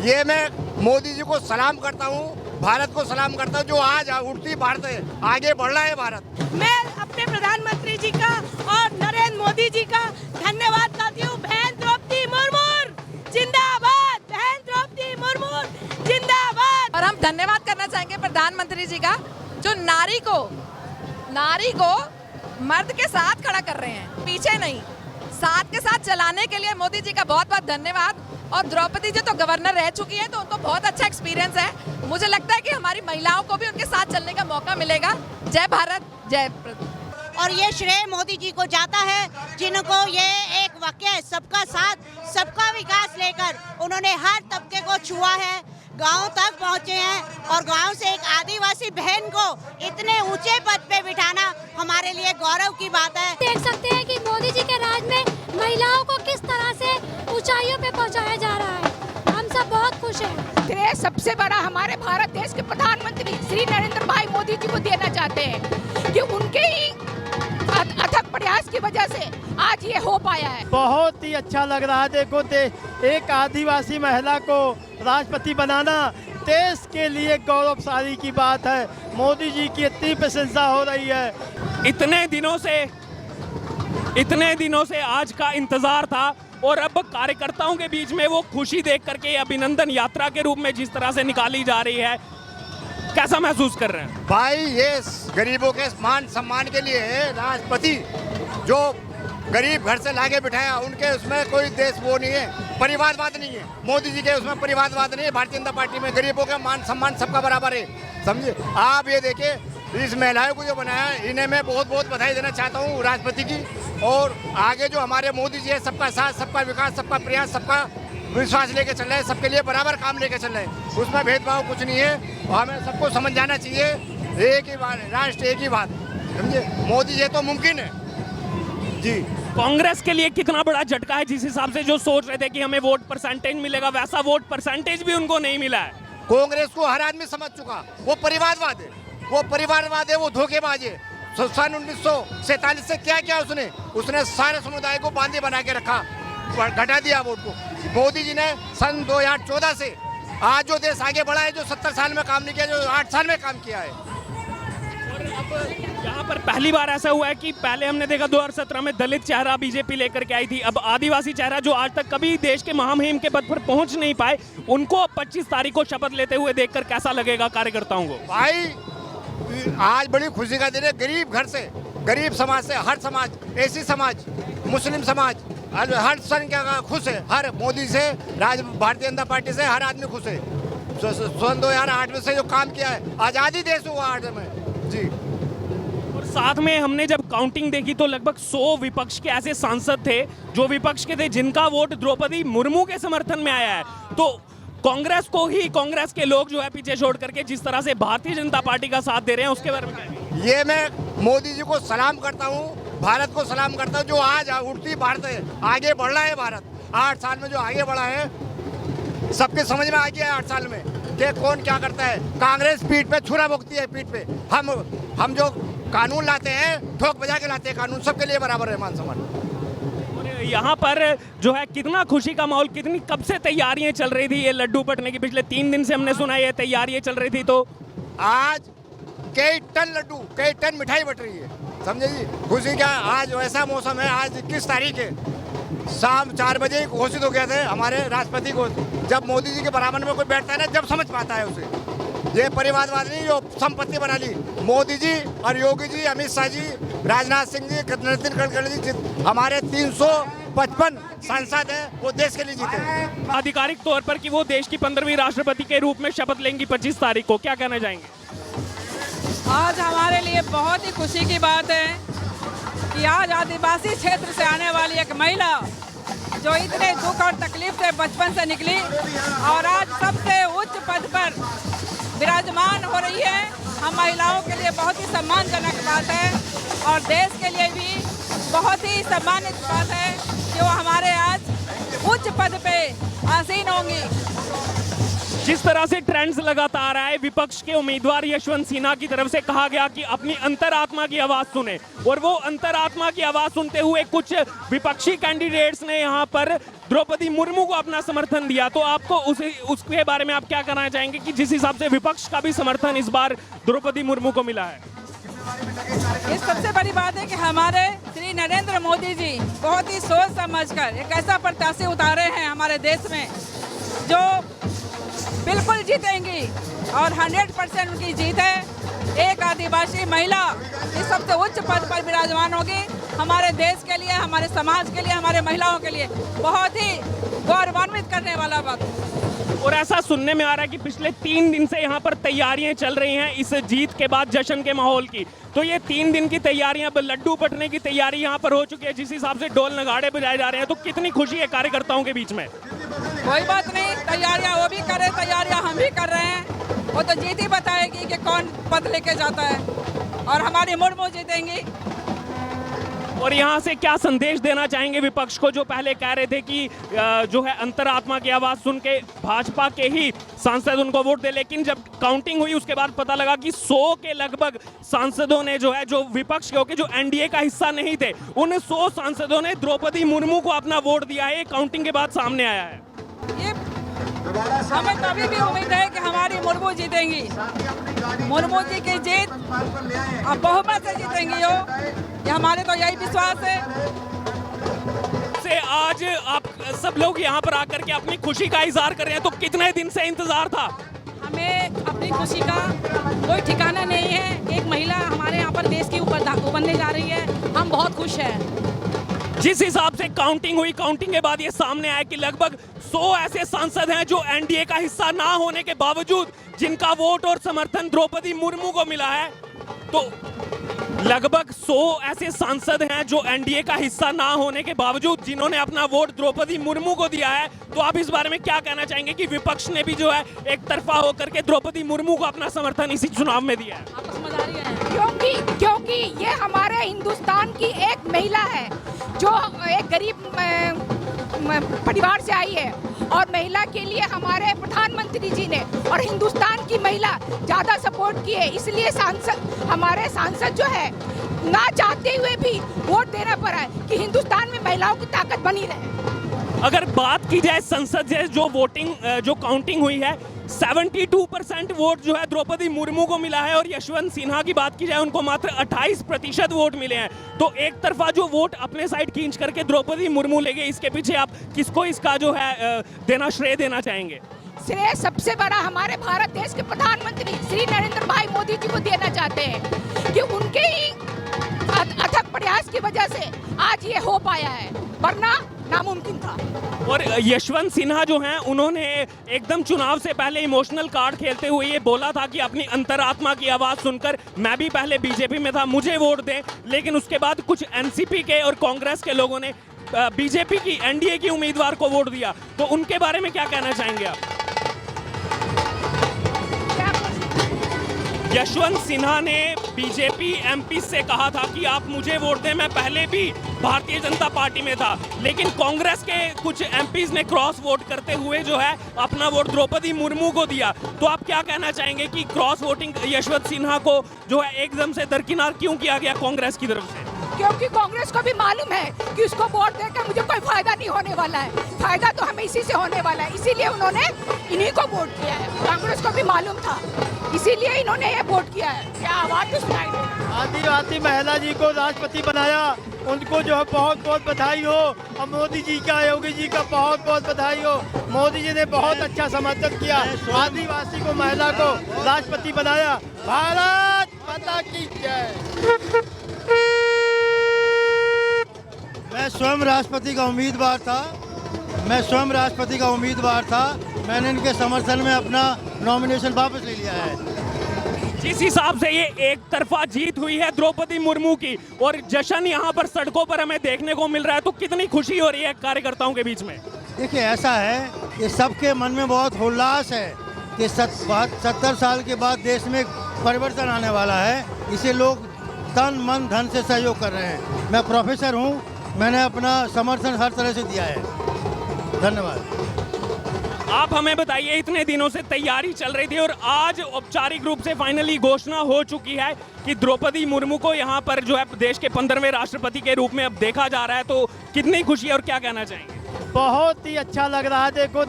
ये मैं मोदी जी को सलाम करता हूँ, भारत को सलाम करता हूँ, जो आज उठती भारत है, आगे बढ़ रहा है भारत। मैं अपने प्रधानमंत्री जी का और नरेंद्र मोदी जी का धन्यवाद करती हूँ। बहन द्रौपदी मुर्मू जिंदाबाद, बहन द्रौपदी मुर्मू जिंदाबाद। और हम धन्यवाद करना चाहेंगे प्रधानमंत्री जी का, जो नारी को मर्द के साथ खड़ा कर रहे हैं, पीछे नहीं, साथ के साथ चलाने के लिए मोदी जी का बहुत बहुत धन्यवाद। और द्रौपदी जी तो गवर्नर रह चुकी हैं, तो उनको बहुत अच्छा एक्सपीरियंस है। मुझे लगता है कि हमारी महिलाओं को भी उनके साथ चलने का मौका मिलेगा। जय भारत, जय। और ये श्रेय मोदी जी को जाता है, जिनको ये एक वाक्य सबका साथ सबका विकास लेकर उन्होंने हर तबके को छुआ है, गांव तक पहुंचे हैं। और गांव से एक आदिवासी बहन को इतने ऊंचे पद पे बिठाना हमारे लिए गौरव की बात है। देख सकते हैं कि मोदी जी के राज में महिलाओं को किस तरह से ऊंचाइयों पे पहुंचाया जा रहा है। हम सब बहुत खुश हैं। श्रेय सबसे बड़ा हमारे भारत देश के प्रधानमंत्री श्री नरेंद्र भाई मोदी जी को देना चाहते हैं कि उनके ही अथक प्रयास की वजह से आज ये हो पाया है। बहुत ही अच्छा लग रहा है। देखो एक आदिवासी महिला को राष्ट्रपति बनाना देश के लिए गौरवशाली की बात है। मोदी जी की इतनी प्रशंसा हो रही है। इतने दिनों से आज का इंतजार था, और अब कार्यकर्ताओं के बीच में वो खुशी देख करके अभिनंदन यात्रा के रूप में जिस तरह से निकाली जा रही है, कैसा महसूस कर रहे हैं? भाई ये गरीबों के मान सम्मान के लिए है। राष्ट्रपति जो गरीब घर से लाके बिठाया, उनके उसमें कोई देश वो नहीं है, परिवारवाद नहीं है। मोदी जी के उसमें परिवारवाद नहीं है। भारतीय जनता पार्टी में गरीबों का मान सम्मान सबका बराबर है, समझे। आप ये देखिए, इस महिलाओं को जो बनाया, इन्हें मैं बहुत बहुत बधाई देना चाहता हूँ राष्ट्रपति की। और आगे जो हमारे मोदी जी है, सबका साथ सबका विकास सबका प्रयास सबका विश्वास लेके चल रहे हैं, सबके लिए बराबर काम लेके चल रहे हैं, उसमें भेदभाव कुछ नहीं है। और हमें सबको समझ जाना चाहिए, एक ही बात, राष्ट्र एक ही बात, समझे। मोदी जी तो मुमकिन है जी। कांग्रेस के लिए कितना बड़ा झटका है, जिस हिसाब से जो सोच रहे थे कि हमें वोट परसेंटेज मिलेगा, वैसा वोट परसेंटेज भी उनको नहीं मिला है। कांग्रेस को हर आदमी समझ चुका, वो परिवारवाद है, वो धोखेबाज है। सन 1947 से क्या किया उसने सारे समुदाय को बांधे बना के रखा, घटा दिया वोट को। मोदी जी ने सन 2014 से आज जो देश आगे बढ़ा है, जो 70 साल में काम नहीं किया, जो 8 साल में काम किया है। और अब यहाँ पर पहली बार ऐसा हुआ है कि पहले हमने देखा 2017 में दलित चेहरा बीजेपी लेकर के आई थी, अब आदिवासी चेहरा जो आज तक कभी देश के महामहिम के पद पर पहुंच नहीं पाए, उनको 25 तारीख को शपथ लेते हुए देखकर कैसा लगेगा कार्यकर्ताओं को? भाई आज बड़ी खुशी का दिन है। गरीब घर से, गरीब समाज से, हर समाज, एसी समाज, मुस्लिम समाज, हर सन क्या खुश है। हर मोदी से, भारतीय जनता पार्टी से हर आदमी खुश है। सन 2008 में से जो काम किया है, आज़ादी देश हुआ 8 में जी। और साथ में हमने जब काउंटिंग देखी तो लगभग 100 विपक्ष के ऐसे सांसद थे जो विपक्ष के थे, जिनका वोट द्रौपदी मुर्मू के समर्थन में आया है। तो कांग्रेस को ही, कांग्रेस के लोग जो है पीछे छोड़ करके जिस तरह से भारतीय जनता पार्टी का साथ दे रहे हैं, उसके बारे में क्या है? ये मैं मोदी जी को सलाम करता हूँ, भारत को सलाम करता हूँ, जो आज उठती भारत है, आगे बढ़ रहा है भारत। 8 साल में जो आगे बढ़ा है, सबके समझ में आ गया है 8 साल में कि कौन क्या करता है। कांग्रेस पीठ पे छुरा भोगती है, पीठ पे। हम जो कानून लाते हैं, ठोक बजा के लाते हैं कानून, सबके लिए बराबर है मान सम्मान। यहाँ पर जो है कितना खुशी का माहौल, कितनी कब से तैयारियां चल रही थी ये लड्डू बंटने की? पिछले 3 दिन से हमने सुना ये तैयारियां चल रही थी। तो आज कई टन लड्डू, कई टन मिठाई बट रही है, समझे जी। खुशी क्या, आज ऐसा मौसम है, आज 21 तारीख है, शाम 4 बजे घोषित हो गया थे हमारे राष्ट्रपति को। जब मोदी जी के बराबर में कोई बैठता है ना, जब समझ पाता है उसे। ये परिवारवाद नहीं जो संपत्ति बना ली। मोदी जी और योगी जी, अमित शाह जी, राजनाथ सिंह जी, नितिन गडकरी जी, हमारे 355 सांसद हैं, वो देश के लिए जीते हैं। आधिकारिक तौर पर कि वो देश की 15वीं राष्ट्रपति के रूप में शपथ लेंगी 25 तारीख को, क्या कहना चाहेंगे? आज हमारे लिए बहुत ही खुशी की बात है कि आज आदिवासी क्षेत्र से आने वाली एक महिला जो इतने दुख और तकलीफ से बचपन से निकली और आज सबसे उच्च पद पर विराजमान हो रही है, हम महिलाओं के लिए बहुत ही सम्मानजनक बात है और देश के लिए भी बहुत ही सम्मानित बात है कि वो हमारे आज उच्च पद पे आसीन होंगी। जिस तरह से ट्रेंड्स लगातार आए, विपक्ष के उम्मीदवार यशवंत सिन्हा की तरफ से कहा गया कि अपनी अंतरात्मा की आवाज सुने, और वो अंतरात्मा की आवाज सुनते हुए कुछ विपक्षी कैंडिडेट्स ने यहाँ पर द्रौपदी मुर्मू को अपना समर्थन दिया। तो आपको उसके बारे में आप क्या कहना चाहेंगे कि जिस हिसाब से विपक्ष का भी समर्थन इस बार द्रौपदी मुर्मू को मिला है? ये सबसे बड़ी बात है कि हमारे श्री नरेंद्र मोदी जी बहुत ही सोच समझकर एक ऐसा प्रत्याशी उतारे हैं हमारे देश में जो बिल्कुल जीतेंगी, और 100% उनकी जीत है। एक आदिवासी महिला इस सबसे उच्च पद पर विराजमान होगी। हमारे देश के लिए, हमारे समाज के लिए, हमारे महिलाओं के लिए बहुत ही गौरवान्वित करने वाला वक्त। और ऐसा सुनने में आ रहा है कि पिछले 3 दिन से यहाँ पर तैयारियां चल रही हैं इस जीत के बाद जश्न के माहौल की। तो ये 3 दिन की तैयारियां, लड्डू बटने की तैयारी यहाँ पर हो चुकी है, जिस हिसाब से ढोल नगाड़े बजाए जा रहे हैं, तो कितनी खुशी है कार्यकर्ताओं के बीच में? कोई बात नहीं, तैयारियां वो भी कर रहे, तैयारियां हम भी कर रहे हैं। वो तो जीत ही बताएगी कि कौन पद लेके जाता है, और हमारी मुर्मू जीतेंगी। और यहाँ से क्या संदेश देना चाहेंगे विपक्ष को, जो पहले कह रहे थे कि जो है अंतरात्मा की आवाज सुन के भाजपा के ही सांसद उनको वोट दे, लेकिन जब काउंटिंग हुई उसके बाद पता लगा कि 100 के लगभग सांसदों ने जो है, जो विपक्ष के होके जो एनडीए का हिस्सा नहीं थे, उन 100 सांसदों ने द्रौपदी मुर्मू को अपना वोट दिया है। काउंटिंग के बाद सामने आया है। ये हमें कभी भी उम्मीद है कि हमारी मुर्मू जीतेंगी। मुर्मू जी की जीत अब बहुमत से जीतेंगी हो, ये हमारे तो यही विश्वास है। से आज आप सब लोग यहाँ पर आकर के अपनी खुशी का इजहार कर रहे हैं, तो कितने दिन से इंतजार था? हमें अपनी खुशी का कोई ठिकाना नहीं है। एक महिला हमारे यहाँ पर देश की ऊपर बनने जा रही है, हम बहुत खुश हैं। जिस हिसाब से काउंटिंग हुई, काउंटिंग के बाद ये सामने आया कि लगभग 100 ऐसे सांसद हैं जो एनडीए का हिस्सा ना होने के बावजूद जिनका वोट और समर्थन द्रौपदी मुर्मू को मिला है। तो लगभग 100 ऐसे सांसद हैं जो एनडीए का हिस्सा ना होने के बावजूद जिन्होंने अपना वोट द्रौपदी मुर्मू को दिया है। तो आप इस बारे में क्या कहना चाहेंगे कि विपक्ष ने भी जो है एक तरफा होकर के द्रौपदी मुर्मू को अपना समर्थन इसी चुनाव में दिया है? आपको समझ आ रही है? क्योंकि ये हमारे हिंदुस्तान की एक महिला है जो एक गरीब परिवार से आई है, और महिला के लिए हमारे प्रधानमंत्री जी ने और हिंदुस्तान की महिला ज्यादा सपोर्ट की है। इसलिए हमारे सांसद जो है ना चाहते हुए भी वोट देना पड़ा है कि हिंदुस्तान में महिलाओं की ताकत बनी रहे। अगर बात की जाए संसद से जो काउंटिंग हुई है, 72% वोट जो है द्रौपदी मुर्मू को मिला है, और यशवंत सिन्हा की बात की जाए उनको मात्र 28% वोट मिले हैं। तो एक तरफा जो वोट अपने साइड खींच करके द्रौपदी मुर्मू ले गए, इसके पीछे आप किसको इसका जो है श्रेय देना चाहेंगे? श्रेय सबसे बड़ा हमारे भारत देश के प्रधानमंत्री श्री नरेंद्र भाई मोदी जी को देना चाहते हैं कि उनके ही अथक प्रयास की वजह से आज ये हो पाया है, वरना नामुमकिन था। और यशवंत सिन्हा जो हैं, उन्होंने एकदम चुनाव से पहले इमोशनल कार्ड खेलते हुए ये बोला था कि अपनी अंतरात्मा की आवाज सुनकर मैं भी पहले बीजेपी में था, मुझे वोट दें। लेकिन उसके बाद कुछ एनसीपी के और कांग्रेस के लोगों ने बीजेपी की, एनडीए की उम्मीदवार को वोट दिया। तो उनके बारे में क्या कहना चाहेंगे आप? यशवंत सिन्हा ने बीजेपी एमपी से कहा था कि आप मुझे वोट दें, मैं पहले भी भारतीय जनता पार्टी में था। लेकिन कांग्रेस के कुछ एमपीज ने क्रॉस वोट करते हुए जो है अपना वोट द्रौपदी मुर्मू को दिया। तो आप क्या कहना चाहेंगे कि क्रॉस वोटिंग यशवंत सिन्हा को जो है एकदम से दरकिनार क्यों किया गया कांग्रेस की तरफ से? क्योंकि कांग्रेस को भी मालूम है कि उसको वोट देकर मुझे कोई फायदा नहीं होने वाला है, फायदा तो हमें इसी से होने वाला है, इसीलिए उन्होंने इन्हीं को वोट किया है। कांग्रेस को भी मालूम था, इसीलिए इन्होंने ये वोट किया है। क्या आवाज सुनाई दे? आदिवासी महिला जी को राष्ट्रपति बनाया, उनको जो है बहुत बहुत बधाई हो। और मोदी जी का, योगी जी का बहुत बहुत बधाई हो। मोदी जी ने बहुत अच्छा समर्थन किया, आदिवासी को, महिला को राष्ट्रपति बनाया। भारत माता की जय। मैं स्वयं राष्ट्रपति का उम्मीदवार था। मैंने इनके समर्थन में अपना नॉमिनेशन वापस ले लिया है। जिस हिसाब से ये एक तरफा जीत हुई है द्रौपदी मुर्मू की, और जश्न यहाँ पर सड़कों पर हमें देखने को मिल रहा है, तो कितनी खुशी हो रही है कार्यकर्ताओं के बीच में? देखिए, ऐसा है कि सबके मन में बहुत उल्लास है कि 70 साल के बाद देश में परिवर्तन आने वाला है। इसे लोग तन मन धन से सहयोग कर रहे हैं। मैं प्रोफेसर हूँ, मैंने अपना समर्थन हर तरह से दिया है। धन्यवाद। आप हमें बताइए, इतने दिनों से तैयारी चल रही थी और आज औपचारिक रूप से फाइनली घोषणा हो चुकी है कि द्रौपदी मुर्मू को यहाँ पर जो है देश के 15वें राष्ट्रपति के रूप में अब देखा जा रहा है, तो कितनी खुशी है और क्या कहना चाहेंगे? बहुत ही अच्छा लग रहा है। देखो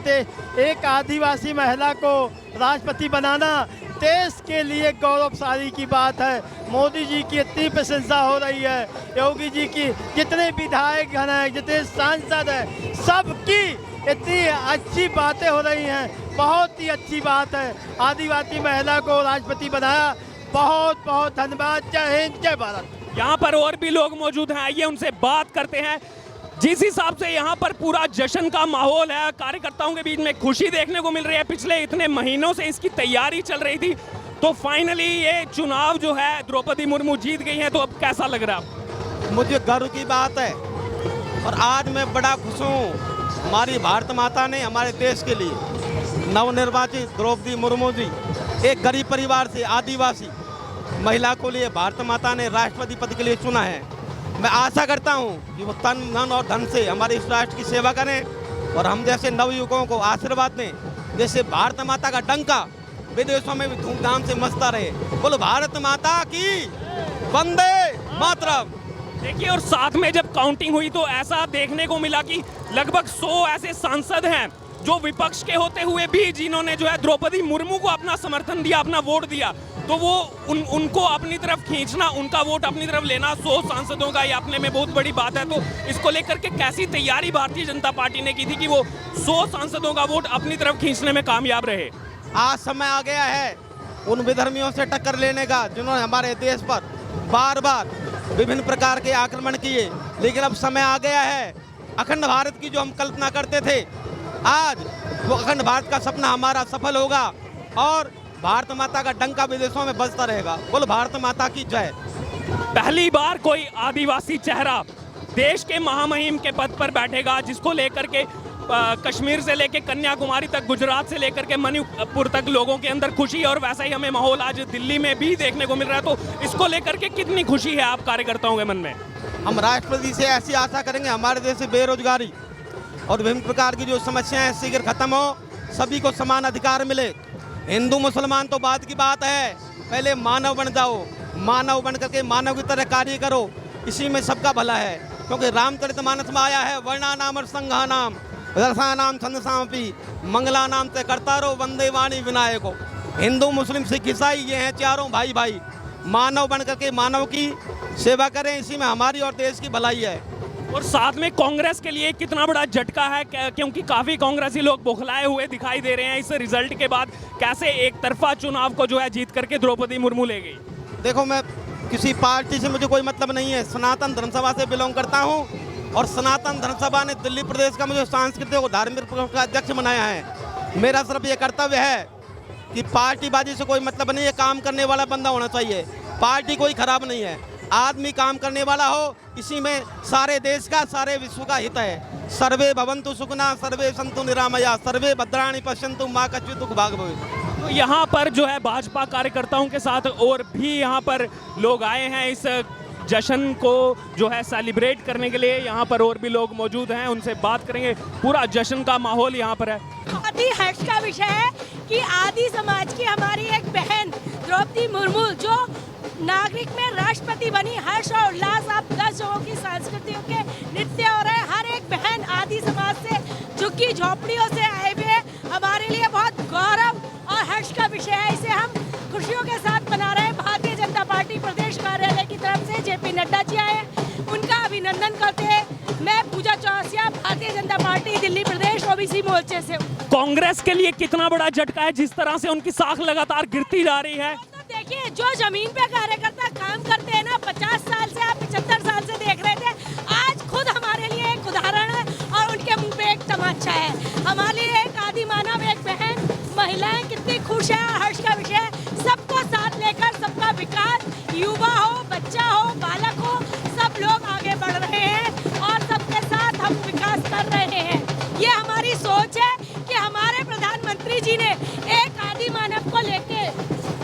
एक आदिवासी महिला को राष्ट्रपति बनाना देश के लिए गौरवशाली की बात है। मोदी जी की इतनी प्रशंसा हो रही है, योगी जी की, जितने विधायक गण हैं, जितने सांसद हैं, सबकी इतनी अच्छी बातें हो रही हैं। बहुत ही अच्छी बात है। आदिवासी महिला को राष्ट्रपति बनाया, बहुत बहुत धन्यवाद। जय हिंद, जय भारत। यहाँ पर और भी लोग मौजूद हैं, आइए उनसे बात करते हैं। जिस हिसाब से यहाँ पर पूरा जश्न का माहौल है, कार्यकर्ताओं के बीच में खुशी देखने को मिल रही है, पिछले इतने महीनों से इसकी तैयारी चल रही थी, तो फाइनली ये चुनाव जो है द्रौपदी मुर्मू जीत गई हैं, तो अब कैसा लग रहा है? मुझे गर्व की बात है और आज मैं बड़ा खुश हूँ। हमारी भारत माता ने हमारे देश के लिए नवनिर्वाचित द्रौपदी मुर्मू जी, एक गरीब परिवार से आदिवासी महिला को लिए भारत माता ने राष्ट्रपति पद के लिए चुना है। मैं आशा करता हूँ कि वो तन मन और धन से हमारे इस राष्ट्र की सेवा करें और हम जैसे नवयुवकों को आशीर्वाद दें, जैसे भारत माता का डंका विदेशों में भी धूमधाम से मचता रहे। बोलो भारत माता की, वंदे मातरम। देखिए, और साथ में जब काउंटिंग हुई तो ऐसा देखने को मिला कि लगभग 100 ऐसे सांसद हैं जो विपक्ष के होते हुए भी जिन्होंने जो है द्रौपदी मुर्मू को अपना समर्थन दिया, अपना वोट दिया, तो वो उनको अपनी तरफ खींचना, उनका वोट अपनी तरफ लेना 100 सांसदों का, ये अपने में बहुत बड़ी बात है। तो इसको लेकर के कैसी तैयारी भारतीय जनता पार्टी ने की थी कि वो 100 सांसदों का वोट अपनी तरफ खींचने में कामयाब रहे? आज समय आ गया है उन विधर्मियों से टक्कर लेने का जिन्होंने हमारे देश पर बार बार विभिन्न प्रकार के आक्रमण किए, लेकिन अब समय आ गया है अखंड भारत की जो हम कल्पना करते थे, आज वो अखंड भारत का सपना हमारा सफल होगा और भारत माता का डंका विदेशों में बजता रहेगा। बोलो भारत माता की जय। पहली बार कोई आदिवासी चेहरा देश के महामहिम के पद पर बैठेगा, जिसको लेकर के कश्मीर से लेकर कन्याकुमारी तक, गुजरात से लेकर के मणिपुर तक लोगों के अंदर खुशी, और वैसा ही हमें माहौल आज दिल्ली में भी देखने को मिल रहा है। तो इसको लेकर के कितनी खुशी है आप कार्यकर्ताओं के मन में? हम राष्ट्रपति से ऐसी आशा करेंगे हमारे देश से बेरोजगारी और विभिन्न प्रकार की जो समस्याएं शीघ्र खत्म हो, सभी को समान अधिकार मिले। हिंदू मुसलमान तो बात की बात है, पहले मानव बन जाओ, मानव बन करके मानव की तरह कार्य करो, इसी में सबका भला है। क्योंकि रामचरितमानस में आया है, वर्णा नाम और संघा नाम रसा नाम छंदसामपि मंगला नाम ते करता रहो वंदे वाणी विनायको। हिंदू मुस्लिम सिख ईसाई ये हैं चारों भाई भाई, मानव बन करके मानव की सेवा करें, इसी में हमारी और देश की भलाई है। और साथ में कांग्रेस के लिए कितना बड़ा झटका है, क्योंकि काफी कांग्रेसी लोग बौखलाए हुए दिखाई दे रहे हैं इस रिजल्ट के बाद। कैसे एक तरफा चुनाव को जो है जीत करके द्रौपदी मुर्मू ले गई? देखो, मैं किसी पार्टी से मुझे कोई मतलब नहीं है, सनातन धर्म सभा से बिलोंग करता हूँ और सनातन धर्म सभा ने दिल्ली प्रदेश का मुझे सांस्कृतिक और धार्मिक का अध्यक्ष बनाया है। मेरा सिर्फ ये कर्तव्य है कि पार्टीबाजी से कोई मतलब नहीं है, काम करने वाला बंदा होना चाहिए। पार्टी कोई खराब नहीं है, आदमी काम करने वाला हो, इसी में सारे देश का, सारे विश्व का हित है। सर्वे भवन्तु सुखिनः, सर्वे सन्तु निरामया, सर्वे भद्राणि पश्यन्तु मा कश्चित् दुःख भाग् भवेत्। तो यहाँ पर जो है भाजपा कार्यकर्ताओं के साथ और भी यहाँ पर लोग आए हैं इस जश्न को जो है सेलिब्रेट करने के लिए। यहाँ पर और भी लोग मौजूद हैं, उनसे बात करेंगे। पूरा जश्न का माहौल यहाँ पर है। बहुत ही हर्ष का विषय है कि आदि समाज की हमारी एक बहन द्रौपदी मुर्मू जो नागरिक में राष्ट्रपति बनी, हर्ष और उल्लास आप 10 जगहों की संस्कृतियों के नृत्य हो रहे हैं। हर एक बहन आदि समाज से झुग्गी झोपड़ियों से आए हुए, हमारे लिए बहुत गौरव और हर्ष का विषय है। इसे हम खुशियों के साथ मना रहे हैं। भारतीय जनता पार्टी प्रदेश कार्यालय की तरफ से जेपी नड्डा जी आए, उनका अभिनंदन करते हैं। मैं पूजा चौरसिया, भारतीय जनता पार्टी दिल्ली प्रदेश ओबीसी मोर्चे से। कांग्रेस के लिए कितना बड़ा झटका है जिस तरह से उनकी साख लगातार गिरती जा रही है? तो देखिए, जो जमीन पे कार्यकर्ता काम करते हैं ना, 50 साल से आप 75 साल से देख रहे थे, आज खुद हमारे लिए एक उदाहरण है और उनके मुंह पे एक तमाचा है। हमारे लिए एक आदि मानव, एक बहन, महिलाएं कितनी खुश है और हर्ष का विषय है। सबको साथ लेकर सबका विकास, युवा हो, बच्चा हो, बालक हो, सब लोग आगे बढ़ रहे हैं और सबके साथ हम विकास कर रहे हैं। ये हमारी सोच है कि हमारे प्रधानमंत्री जी ने एक आदि मानव को लेके,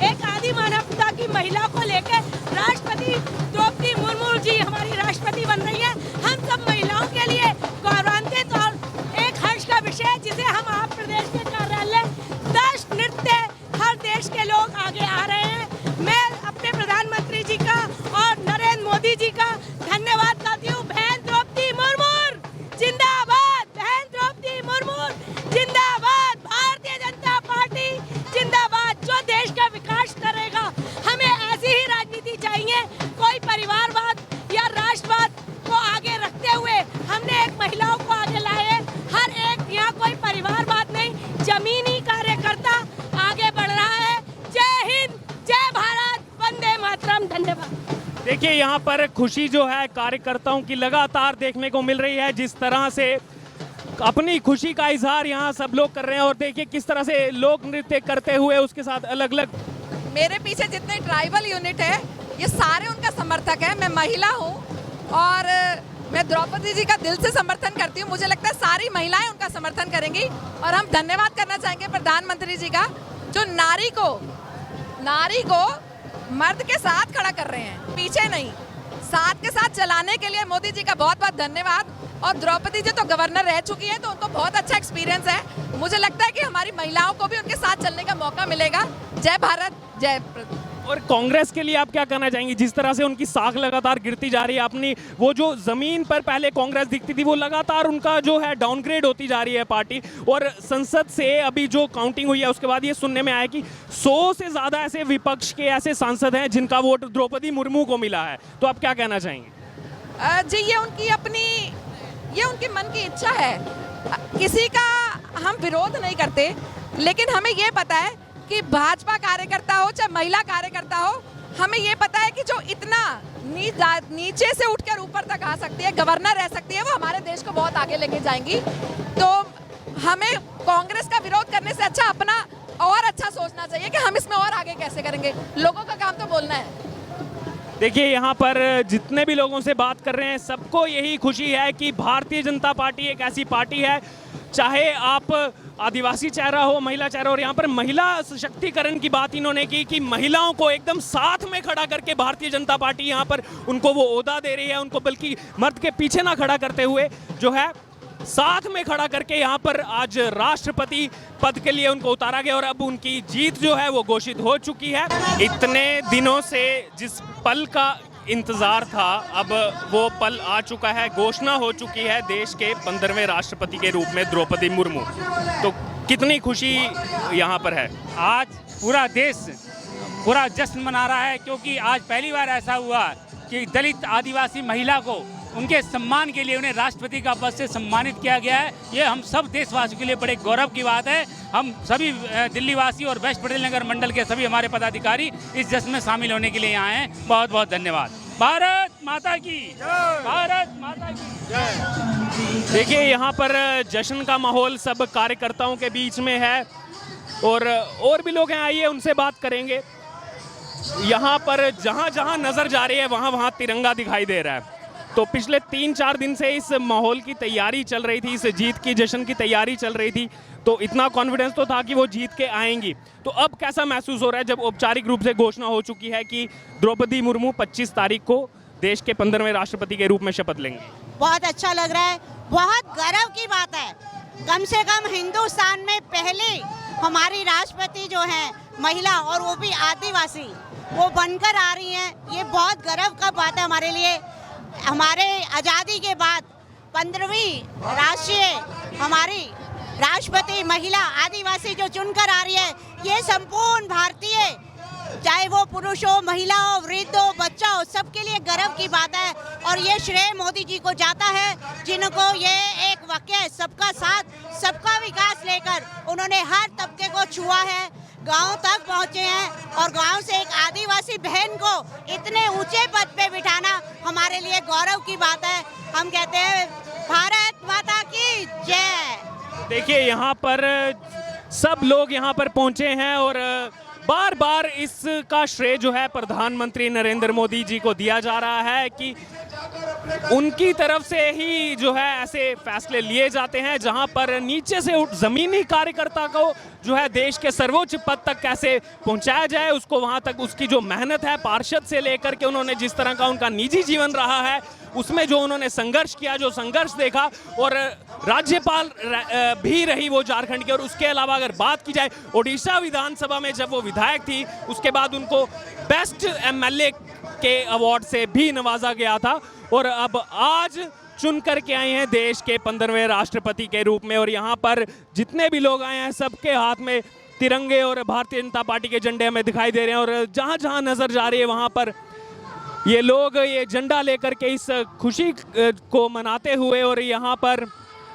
एक आदि मानवता की महिला को लेके राष्ट्रपति द्रौपदी मुर्मू जी हमारी राष्ट्रपति बन रही है। हम सब महिलाओं के लिए गौरवान्वित और एक हर्ष का विषय है, जिसे हम आप प्रदेश के लोग आगे आ रहे हैं। मैं अपने प्रधानमंत्री जी का और नरेंद्र मोदी जी का धन्यवाद करती हूँ। बहन द्रौपदी मुर्मू जिंदाबाद, बहन द्रौपदी मुर्मू जिंदाबाद, भारतीय जनता पार्टी जिंदाबाद। जो देश का विकास करेगा, हमें ऐसी ही राजनीति चाहिए। कोई परिवारवाद या राष्ट्रवाद को आगे रखते हुए हमने एक महिलाओं को आगे लाए। हर एक यहाँ कोई परिवारवाद नहीं, जमीनी कार्यकर्ता आगे बढ़ रहा है। जय हिंद, जय भारत, वंदे मातरम। धन्यवाद। देखिए यहाँ पर खुशी जो है कार्यकर्ताओं की लगातार देखने को मिल रही है, जिस तरह से अपनी खुशी का इजहार यहाँ सब लोग कर रहे हैं। और देखिए किस तरह से लोक नृत्य करते हुए उसके साथ अलग अलग। मेरे पीछे जितने ट्राइबल यूनिट है ये सारे उनका समर्थक है। मैं महिला हूँ और मैं द्रौपदी जी का दिल से समर्थन करती हूँ। मुझे लगता है सारी महिलाएं उनका समर्थन करेंगी। और हम धन्यवाद करना चाहेंगे प्रधानमंत्री जी का, जो नारी को मर्द के साथ खड़ा कर रहे हैं, पीछे नहीं, साथ के साथ चलाने के लिए मोदी जी का बहुत बहुत धन्यवाद। और द्रौपदी जी तो गवर्नर रह चुकी हैं, तो उनको बहुत अच्छा एक्सपीरियंस है। मुझे लगता है कि हमारी महिलाओं को भी उनके साथ चलने का मौका मिलेगा। जय भारत, जय। और कांग्रेस के लिए आप क्या कहना चाहेंगी, जिस तरह से उनकी साख लगातार गिरती जा रही है? अपनी वो जो जमीन पर पहले कांग्रेस दिखती थी, वो लगातार उनका जो है डाउनग्रेड होती जा रही है पार्टी। और संसद से अभी जो काउंटिंग हुई है उसके बाद ये सुनने में आया कि 100 से ज्यादा ऐसे विपक्ष के ऐसे सांसद हैं जिनका वोट द्रौपदी मुर्मू को मिला है। तो आप क्या कहना चाहेंगे? जी ये उनकी मन की इच्छा है। किसी का हम विरोध नहीं करते, लेकिन हमें ये पता है कि भाजपा कार्यकर्ता हो चाहे महिला कार्यकर्ता हो, हमें ये पता है कि जो इतना नीचे से उठकर ऊपर तक आ सकती है, गवर्नर रह सकती है, वो हमारे देश को बहुत आगे लेके जाएंगी। तो हमें कांग्रेस का विरोध करने से अच्छा अपना और अच्छा सोचना चाहिए कि हम इसमें और आगे कैसे करेंगे। लोगों का काम तो बोलना है। देखिए यहाँ पर जितने भी लोगों से बात कर रहे हैं, सबको यही खुशी है कि भारतीय जनता पार्टी एक ऐसी पार्टी है, चाहे आप आदिवासी चेहरा हो, महिला चेहरा। और यहाँ पर महिला सशक्तिकरण की बात इन्होंने की कि महिलाओं को एकदम साथ में खड़ा करके भारतीय जनता पार्टी यहाँ पर उनको वो ओहदा दे रही है, उनको बल्कि मर्द के पीछे ना खड़ा करते हुए जो है साथ में खड़ा करके यहाँ पर आज राष्ट्रपति पद के लिए उनको उतारा गया। और अब उनकी जीत जो है वो घोषित हो चुकी है। इतने दिनों से जिस पल का इंतजार था, अब वो पल आ चुका है। घोषणा हो चुकी है देश के 15वें राष्ट्रपति के रूप में द्रौपदी मुर्मू। तो कितनी खुशी यहाँ पर है। आज पूरा देश पूरा जश्न मना रहा है, क्योंकि आज पहली बार ऐसा हुआ कि दलित आदिवासी महिला को उनके सम्मान के लिए उन्हें राष्ट्रपति का पद से सम्मानित किया गया है। ये हम सब देशवासियों के लिए बड़े गौरव की बात है। हम सभी दिल्ली वासी और वेस्ट पटेल नगर मंडल के सभी हमारे पदाधिकारी इस जश्न में शामिल होने के लिए आए हैं। बहुत बहुत धन्यवाद। भारत माता की जय, भारत माता की जय। देखिए यहाँ पर जश्न का माहौल सब कार्यकर्ताओं के बीच में है और भी लोग हैं, आइए उनसे बात करेंगे। यहाँ पर जहाँ जहाँ नजर जा रही है वहाँ वहाँ तिरंगा दिखाई दे रहा है। तो पिछले 3-4 दिन से इस माहौल की तैयारी चल रही थी, इस जीत की जश्न की तैयारी चल रही थी। तो इतना कॉन्फिडेंस तो था कि वो जीत के आएंगी। तो अब कैसा महसूस हो रहा है जब औपचारिक रूप से घोषणा हो चुकी है कि द्रौपदी मुर्मू 25 तारीख को देश के 15वें राष्ट्रपति के रूप में शपथ लेंगे? बहुत अच्छा लग रहा है, बहुत गर्व की बात है। कम से कम हिंदुस्तान में पहले हमारी राष्ट्रपति जो है महिला, और वो भी आदिवासी, वो बनकर आ रही हैं। ये बहुत गर्व का बात है हमारे लिए। हमारे आज़ादी के बाद 15वीं राष्ट्रीय हमारी राष्ट्रपति महिला आदिवासी जो चुनकर आ रही है, ये संपूर्ण भारतीय, चाहे वो पुरुष हो, महिला हो, वृद्ध हो, बच्चा हो, सबके लिए गर्व की बात है। और ये श्रेय मोदी जी को जाता है, जिनको ये एक वाक्य सबका साथ सबका विकास लेकर उन्होंने हर तबके को छुआ है, गांव तक पहुंचे हैं। और गांव से एक आदिवासी बहन को इतने ऊंचे पद पे बिठाना हमारे लिए गौरव की बात है। हम कहते हैं भारत माता की जय। देखिए यहाँ पर सब लोग यहाँ पर पहुंचे हैं और बार बार इसका श्रेय जो है प्रधानमंत्री नरेंद्र मोदी जी को दिया जा रहा है कि उनकी तरफ से ही जो है ऐसे फैसले लिए जाते हैं, जहां पर नीचे से जमीनी कार्यकर्ता को जो है देश के सर्वोच्च पद तक कैसे पहुंचाया जाए, उसको वहां तक उसकी जो मेहनत है, पार्षद से लेकर के उन्होंने जिस तरह का उनका निजी जीवन रहा है, उसमें जो उन्होंने संघर्ष किया, जो संघर्ष देखा, और राज्यपाल भी रही वो झारखंड की। और उसके अलावा अगर बात की जाए ओडिशा विधानसभा में जब वो विधायक थी, उसके बाद उनको बेस्ट एमएलए के अवार्ड से भी नवाजा गया था, और अब आज चुन करके आए हैं देश के 15वें राष्ट्रपति के रूप में। और यहाँ पर जितने भी लोग आए हैं सबके हाथ में तिरंगे और भारतीय जनता पार्टी के झंडे हमें दिखाई दे रहे हैं, और जहाँ जहाँ नजर जा रही है वहाँ पर ये लोग ये झंडा लेकर के इस खुशी को मनाते हुए, और यहाँ पर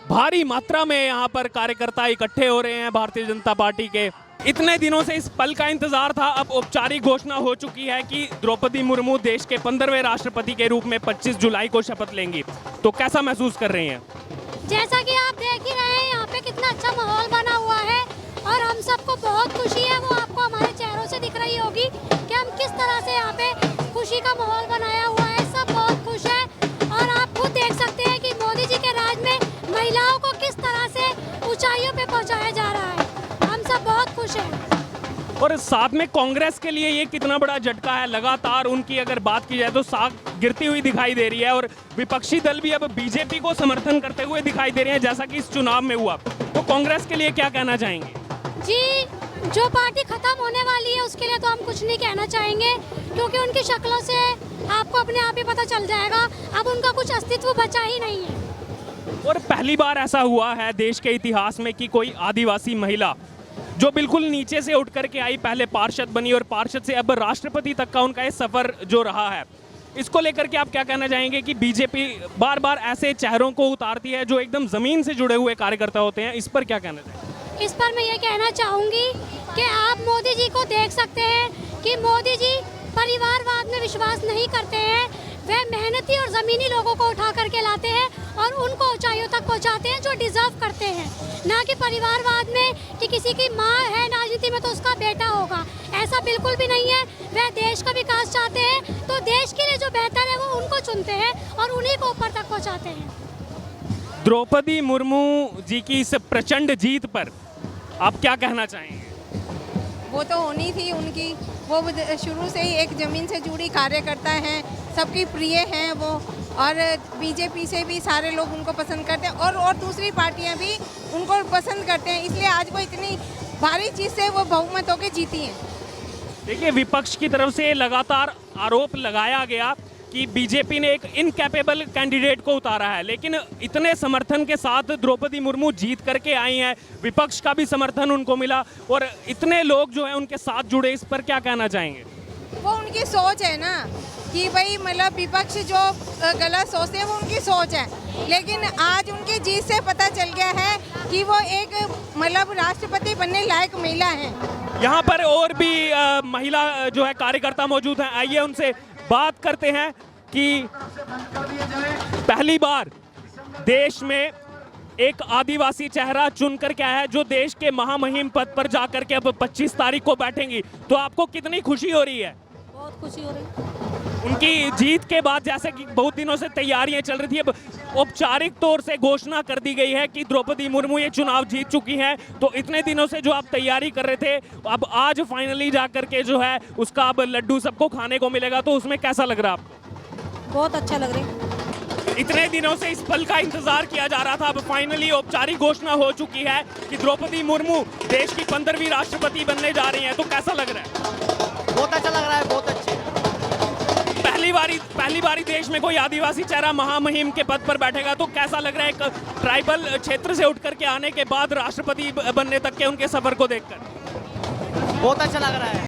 भारी मात्रा में यहाँ पर कार्यकर्ता इकट्ठे हो रहे हैं भारतीय जनता पार्टी के। इतने दिनों से इस पल का इंतजार था, अब औपचारिक घोषणा हो चुकी है कि द्रौपदी मुर्मू देश के 15वें राष्ट्रपति के रूप में 25 जुलाई को शपथ लेंगी। तो कैसा महसूस कर रही हैं? जैसा कि आप देख ही रहे हैं, यहाँ पे कितना अच्छा माहौल बना हुआ है और हम सबको बहुत खुशी है। वो आपको हमारे चेहरों से दिख रही होगी कि हम किस तरह से यहाँ पे खुशी का माहौल बनाया हुआ है। सब बहुत खुश है और आप खुद देख सकते हैं कि मोदी जी के राज में महिलाओं को किस तरह से ऊंचाइयों पे पहुंचाया जा रहा है। हम सब बहुत खुश हैं। और साथ में कांग्रेस के लिए ये कितना बड़ा झटका है, लगातार उनकी अगर बात की जाए तो साख गिरती हुई दिखाई दे रही है, और विपक्षी दल भी अब बीजेपी को समर्थन करते हुए दिखाई दे रहे हैं, जैसा कि इस चुनाव में हुआ। तो कांग्रेस के लिए क्या कहना चाहेंगे? जी, जो पार्टी खत्म होने वाली है उसके लिए तो हम कुछ नहीं कहना चाहेंगे, क्योंकि उनकी शक्लों से आपको अपने आप ही पता चल जाएगा, अब उनका कुछ अस्तित्व बचा ही नहीं है। और पहली बार ऐसा हुआ है देश के इतिहास में कि कोई आदिवासी महिला जो बिल्कुल नीचे से उठ करके आई, पहले पार्षद बनी और पार्षद से अब राष्ट्रपति तक का उनका ये सफर जो रहा है, इसको लेकर के आप क्या कहना चाहेंगे कि बीजेपी बार बार ऐसे चेहरों को उतारती है जो एकदम जमीन से जुड़े हुए कार्यकर्ता होते हैं, इस पर क्या कहना चाहेंगे? इस पर मैं ये कहना चाहूँगी कि आप मोदी जी को देख सकते हैं कि मोदी जी परिवारवाद में विश्वास नहीं करते हैं। वे मेहनती और ज़मीनी लोगों को उठा करके लाते हैं और उनको ऊंचाइयों तक पहुंचाते हैं जो डिजर्व करते हैं, ना कि परिवारवाद में कि किसी की माँ है राजनीति में तो उसका बेटा होगा। ऐसा बिल्कुल भी नहीं है। वे देश का विकास चाहते हैं तो देश के लिए जो बेहतर है वो उनको चुनते हैं और उन्हीं को ऊपर तक पहुँचाते हैं। द्रौपदी मुर्मू जी की इस प्रचंड जीत पर आप क्या कहना चाहेंगे? वो तो होनी थी उनकी, वो शुरू से ही एक ज़मीन से जुड़ी कार्यकर्ता हैं, सबकी प्रिय हैं वो, और बीजेपी से भी सारे लोग उनको पसंद करते हैं और दूसरी पार्टियां भी उनको पसंद करते हैं, इसलिए आज वो इतनी भारी चीज़ से वो बहुमत होकर जीती हैं। देखिए, विपक्ष की तरफ से लगातार आरोप लगाया गया कि बीजेपी ने एक इनकैपेबल कैंडिडेट को उतारा है, लेकिन इतने समर्थन के साथ द्रौपदी मुर्मू जीत करके आई हैं, विपक्ष का भी समर्थन उनको मिला और इतने लोग जो है उनके साथ जुड़े, इस पर क्या कहना चाहेंगे? वो उनकी सोच है ना कि भाई मतलब विपक्ष जो गलत सोचते हैं वो उनकी सोच है, लेकिन आज उनकी जीत से पता चल गया है कि वो एक मतलब राष्ट्रपति बनने लायक महिला है। यहाँ पर और भी महिला जो है कार्यकर्ता मौजूद हैं, आइए उनसे बात करते हैं कि पहली बार देश में एक आदिवासी चेहरा चुन कर के आया है जो देश के महामहिम पद पर जाकर के अब 25 तारीख को बैठेंगी, तो आपको कितनी खुशी हो रही है? बहुत खुशी हो रही है। उनकी जीत के बाद जैसे कि बहुत दिनों से तैयारियां चल रही थी, अब औपचारिक तौर से घोषणा कर दी गई है कि द्रौपदी मुर्मू ये चुनाव जीत चुकी हैं, तो इतने दिनों से जो आप तैयारी कर रहे थे, अब आज फाइनली जाकर के जो है उसका अब लड्डू सबको खाने को मिलेगा, तो उसमें कैसा लग रहा है आपको? बहुत अच्छा लग रहा है। इतने दिनों से इस पल का इंतजार किया जा रहा था, अब फाइनली औपचारिक घोषणा हो चुकी है कि द्रौपदी मुर्मू देश की 15वीं राष्ट्रपति बनने जा रही हैं, तो कैसा लग रहा है? बहुत अच्छा लग रहा है, बहुत अच्छे। पहली बारी देश में कोई आदिवासी चेहरा महामहिम के पद पर बैठेगा, तो कैसा लग रहा है एक ट्राइबल क्षेत्र से उठ करके आने के बाद राष्ट्रपति बनने तक के उनके सफर को देखकर? बहुत अच्छा लग रहा है।